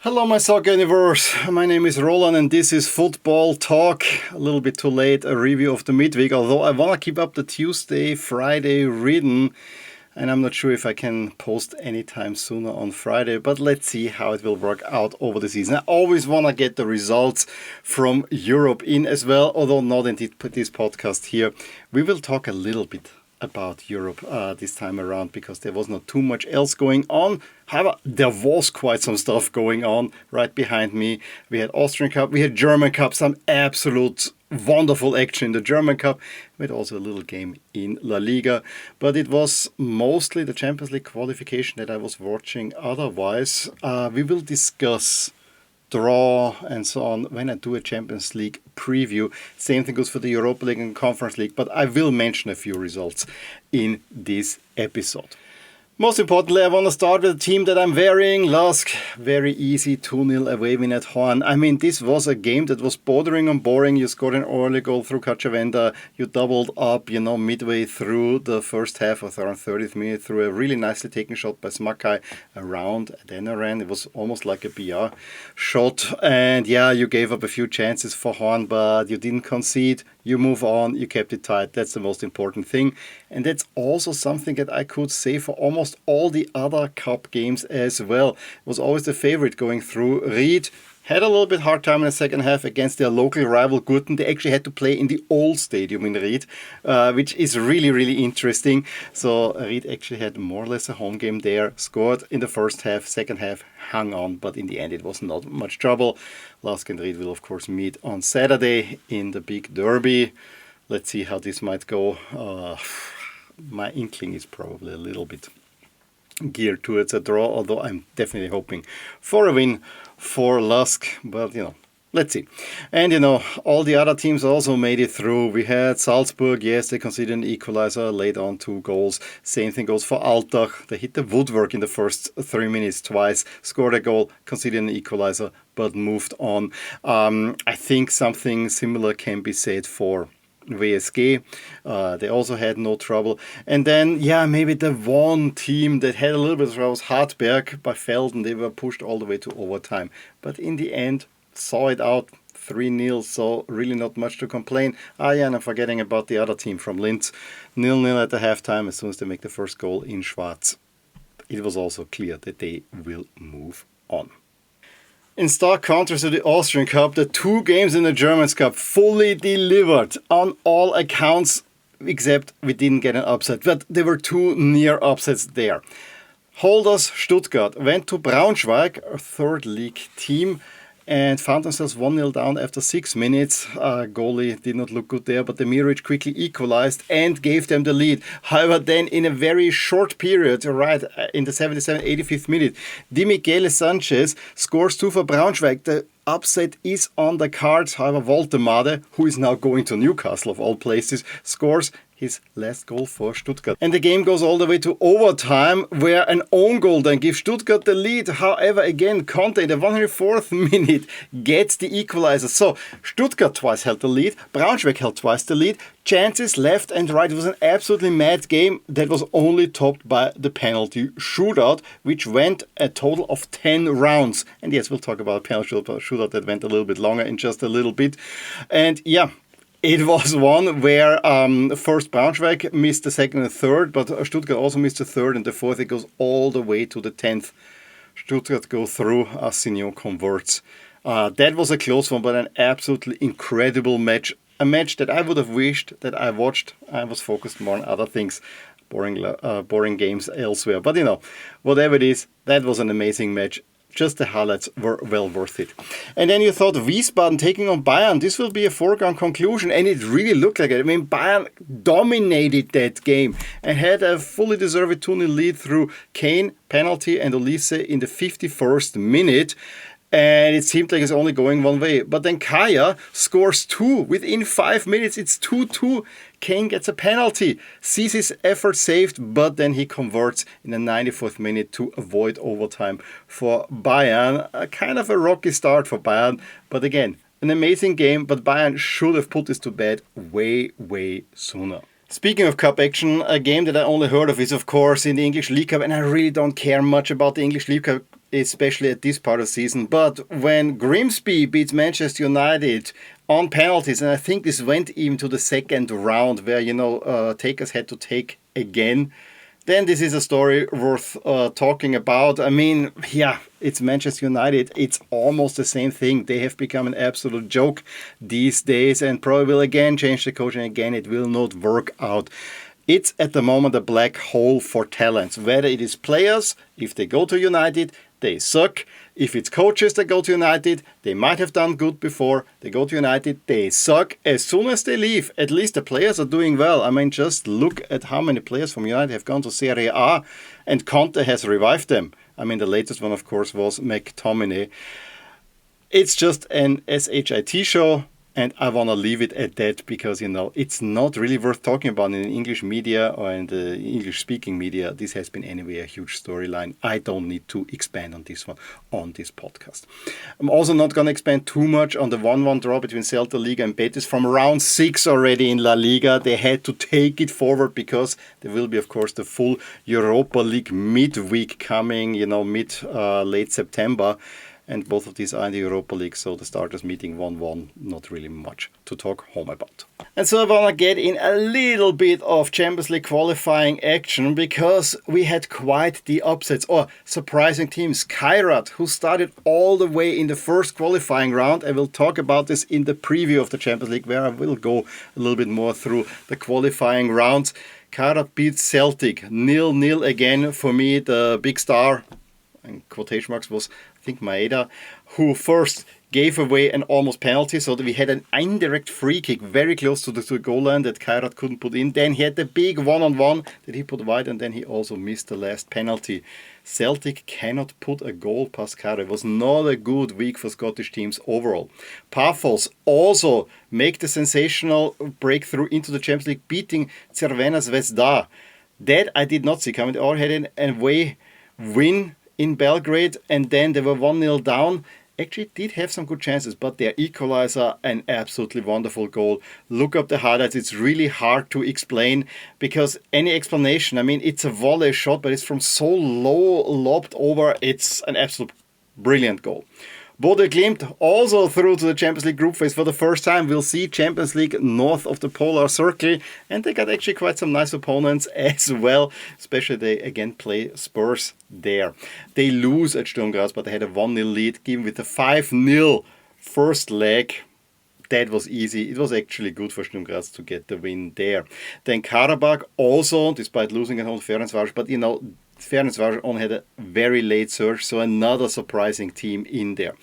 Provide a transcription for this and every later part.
Hello, my soccer universe. My name is Roland and this is Football Talk. A little bit too late, a review of the midweek, although I want to keep up the Tuesday, Friday rhythm. And I'm not sure if I can post anytime sooner on Friday, but let's see how it will work out over the season. I always want to get the results from Europe in as well, although not in this podcast here. We will talk a little bit about Europe this time around because there was not too much else going on. However, there was quite some stuff going on right behind me. We had Austrian Cup, we had German Cup, some absolute wonderful action in the German Cup. We had also a little game in La Liga, but it was mostly the Champions League qualification that I was watching. Otherwise, we will discuss draw and so on when I do a Champions League preview. Same thing goes for the Europa League and Conference League, but I will mention a few results in this episode. Most importantly, I want to start with the team that I'm wearing, LASK. Very easy 2-0 away win at Horn. I mean, this was a game that was bordering on boring. You scored an early goal through Kacavenda. You doubled up, midway through the first half or around 30th minute through a really nicely taken shot by Smakai around Adenoran. It was almost like a PR shot. And yeah, you gave up a few chances for Horn, but you didn't concede. You move on, you kept it tight. That's the most important thing. And that's also something that I could say for almost all the other cup games as well. It was always the favorite going through. Ried had a little bit hard time in the second half against their local rival Gurten. They actually had to play in the old stadium in Ried, which is really, really interesting. So Ried actually had more or less a home game there. Scored in the first half, second half hung on, but in the end it was not much trouble. LASK and Ried will of course meet on Saturday in the big derby. Let's see how this might go. My inkling is probably a little bit geared towards a draw, although I'm definitely hoping for a win for LASK, but let's see. And all the other teams also made it through. We had Salzburg, yes, they conceded an equalizer, laid on 2 goals. Same thing goes for Altach. They hit the woodwork in the first 3 minutes twice, scored a goal, conceded an equalizer, but moved on. I think something similar can be said for VSG. They also had no trouble. And then, maybe the one team that had a little bit of trouble was Hartberg by Felden. They were pushed all the way to overtime. But in the end, saw it out 3-0, so really not much to complain. And I'm forgetting about the other team from Linz. 0-0 at the halftime as soon as they make the first goal in Schwarz. It was also clear that they will move on. In stark contrast to the Austrian Cup, the 2 games in the German Cup fully delivered on all accounts, except we didn't get an upset. But there were 2 near upsets there. Holders Stuttgart went to Braunschweig, a third league team, and found themselves 1-0 down after 6 minutes. Goalie did not look good there, but the Miric quickly equalized and gave them the lead. However, then in a very short period, right in the 85th minute, Di Michele Sanchez scores 2 for Braunschweig. The upset is on the cards. However, Woltemade, who is now going to Newcastle of all places, scores his last goal for Stuttgart. And the game goes all the way to overtime, where an own goal then gives Stuttgart the lead. However, again, Conte in the 104th minute gets the equalizer. So Stuttgart twice held the lead, Braunschweig held twice the lead. Chances left and right. It was an absolutely mad game that was only topped by the penalty shootout, which went a total of 10 rounds. And yes, we'll talk about a penalty shootout that went a little bit longer in just a little bit. And it was one where first Braunschweig missed the second and third, but Stuttgart also missed the third and the fourth. It goes all the way to the 10th. Stuttgart go through, Assignon converts. That was a close one, but an absolutely incredible match. A match that I would have wished that I watched. I was focused more on other things, boring games elsewhere. But whatever it is, that was an amazing match. Just the highlights were well worth it. And then you thought Wiesbaden taking on Bayern, this will be a foregone conclusion. And it really looked like it. I mean, Bayern dominated that game and had a fully deserved 2-0 lead through Kane, penalty, and Olise in the 51st minute. And it seemed like it's only going one way. But then Kaya scores 2 within 5 minutes. It's 2-2. Kane gets a penalty, sees his effort saved, but then he converts in the 94th minute to avoid overtime for Bayern. Kind of a rocky start for Bayern. But again, an amazing game. But Bayern should have put this to bed way, way sooner. Speaking of cup action, a game that I only heard of is, of course, in the English League Cup. And I really don't care much about the English League Cup especially at this part of the season. But when Grimsby beats Manchester United on penalties, and I think this went even to the second round where, takers had to take again, then this is a story worth talking about. I mean, yeah, it's Manchester United. It's almost the same thing. They have become an absolute joke these days and probably will again change the coach, and again it will not work out. It's at the moment a black hole for talents. Whether it is players, if they go to United, they suck. If it's coaches that go to United, they might have done good before. They go to United, they suck as soon as they leave. At least the players are doing well. I mean, just look at how many players from United have gone to Serie A, and Conte has revived them. I mean, the latest one, of course, was McTominay. It's just an SHIT show. And I want to leave it at that because, it's not really worth talking about in the English media or in the English-speaking media. This has been anyway a huge storyline. I don't need to expand on this one on this podcast. I'm also not going to expand too much on the 1-1 draw between Celta, Liga and Betis from round 6 already in La Liga. They had to take it forward because there will be, of course, the full Europa League midweek coming, late September. And both of these are in the Europa League, so the starters meeting 1-1, not really much to talk home about. And so I want to get in a little bit of Champions League qualifying action because we had quite the upsets or surprising teams. Kairat, who started all the way in the first qualifying round. I will talk about this in the preview of the Champions League where I will go a little bit more through the qualifying rounds. Kairat beats Celtic 0-0 again. For me, the big star, in quotation marks, was I think Maeda, who first gave away an almost penalty, so that we had an indirect free kick very close to the goal line that Kairat couldn't put in. Then he had the big one-on-one that he put wide, and then he also missed the last penalty. Celtic cannot put a goal past Kairat. It was not a good week for Scottish teams overall. Paphos also make the sensational breakthrough into the Champions League, beating Crvena Zvezda. That I did not see coming. They all had an away win in Belgrade, and then they were 1-0 down. Actually did have some good chances, but their equalizer, an absolutely wonderful goal. Look up the highlights. It's really hard to explain because any explanation, I mean, it's a volley shot, but it's from so low, lobbed over. It's an absolute brilliant goal. Bodø Glimt also through to the Champions League group phase for the first time. We'll see Champions League north of the Polar Circle, and they got actually quite some nice opponents as well, especially they again play Spurs there. They lose at Sturm Graz, but they had a 1-0 lead given with a 5-0 first leg. That was easy. It was actually good for Sturm Graz to get the win there. Then Qarabağ also, despite losing at home to Ferencváros, but Ferencváros only had a very late surge, so another surprising team in there.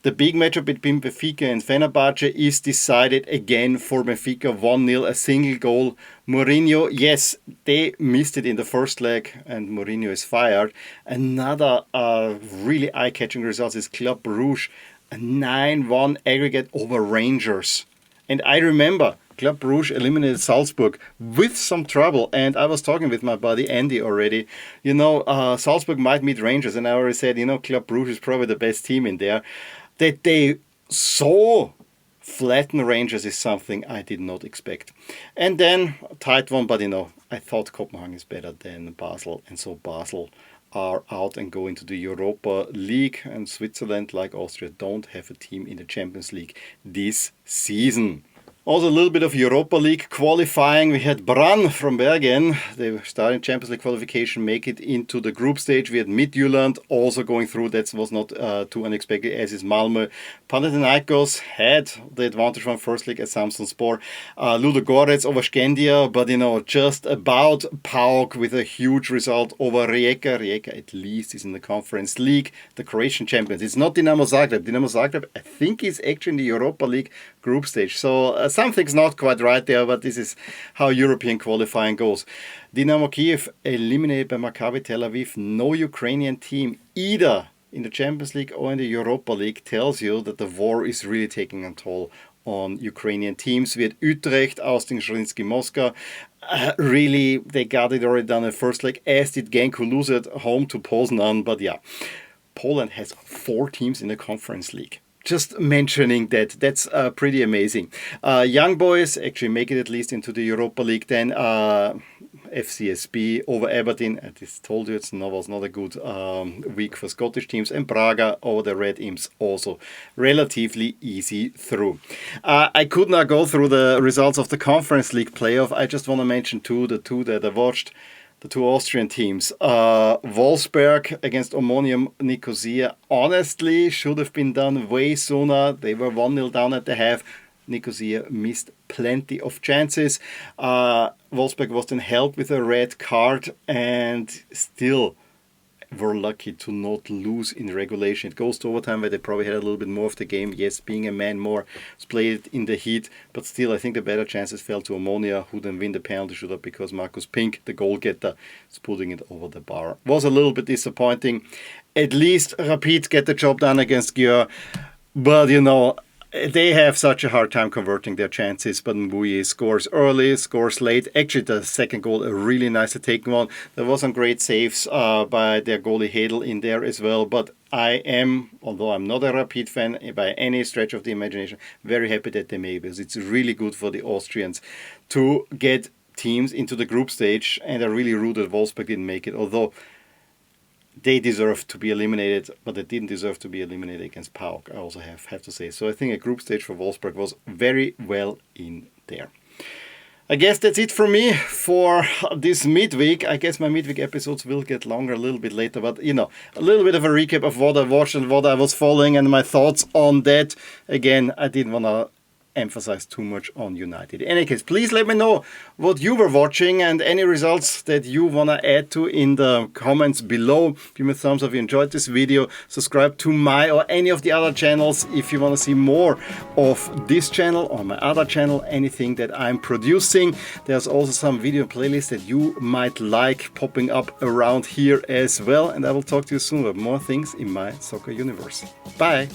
The big matchup between Benfica and Fenerbahçe is decided again for Benfica 1-0, a single goal. Mourinho, yes, they missed it in the first leg and Mourinho is fired. Another really eye-catching result is Club Brugge, a 9-1 aggregate over Rangers. And I remember Club Brugge eliminated Salzburg with some trouble, and I was talking with my buddy Andy already. Salzburg might meet Rangers, and I already said, Club Brugge is probably the best team in there. That they so flatten Rangers is something I did not expect. And then a tight one, but I thought Copenhagen is better than Basel, and so Basel are out and go into the Europa League, and Switzerland, like Austria, don't have a team in the Champions League this season. Also a little bit of Europa League qualifying. We had Brann from Bergen. They started Champions League qualification, make it into the group stage. We had Midtjylland also going through. That was not too unexpected, as is Malmö. Panathinaikos had the advantage from first league at Samsunspor. Ludogorets over Skandia, but just about PAOK with a huge result over Rijeka. Rijeka at least is in the Conference League, the Croatian champions. It's not Dinamo Zagreb. Dinamo Zagreb, I think, is actually in the Europa League group stage. So something's not quite right there, but this is how European qualifying goes. Dynamo Kiev eliminated by Maccabi Tel Aviv. No Ukrainian team either in the Champions League or in the Europa League tells you that the war is really taking a toll on Ukrainian teams. We had Utrecht ousting Zrinjski Moscow. Really, they got it already done in the first leg, as did Genk, who lose at home to Poznan. But yeah, Poland has 4 teams in the Conference League. Just mentioning that's pretty amazing. Young boys actually make it at least into the Europa League. Then FCSB over Aberdeen. I just told you it was not a good week for Scottish teams. And Braga over the Red Imps, also relatively easy through. I could not go through the results of the Conference League playoff. I just want to mention the two that I watched. The two Austrian teams, Wolfsberg against Omonia Nicosia, honestly should have been done way sooner. They were 1-0 down at the half. Nicosia missed plenty of chances. Wolfsberg was then helped with a red card and still were lucky to not lose in regulation. It goes to overtime where they probably had a little bit more of the game. Yes, being a man more, played in the heat, but still I think the better chances fell to Omonia, who then win the penalty shootout because Markus Pink, the goal getter, is putting it over the bar. Was a little bit disappointing. At least Rapid get the job done against Győr, but they have such a hard time converting their chances, but Mbuye scores early, scores late. Actually, the second goal, a really nicely taken one. There was some great saves by their goalie Hedel in there as well, but I am, although I'm not a Rapid fan by any stretch of the imagination, very happy that they made it, because it's really good for the Austrians to get teams into the group stage, and I really rooted Wolfsburg didn't make it, although they deserve to be eliminated, but they didn't deserve to be eliminated against PAOK, I also have to say. So I think a group stage for Wolfsburg was very well in there. I guess that's it from me for this midweek. I guess my midweek episodes will get longer a little bit later, but a little bit of a recap of what I watched and what I was following and my thoughts on that. Again, I didn't want to emphasize too much on United. In any case, please let me know what you were watching and any results that you want to add to in the comments below. Give me a thumbs up if you enjoyed this video. Subscribe to my or any of the other channels if you want to see more of this channel or my other channel, anything that I'm producing. There's also some video playlists that you might like popping up around here as well. And I will talk to you soon about more things in my soccer universe. Bye!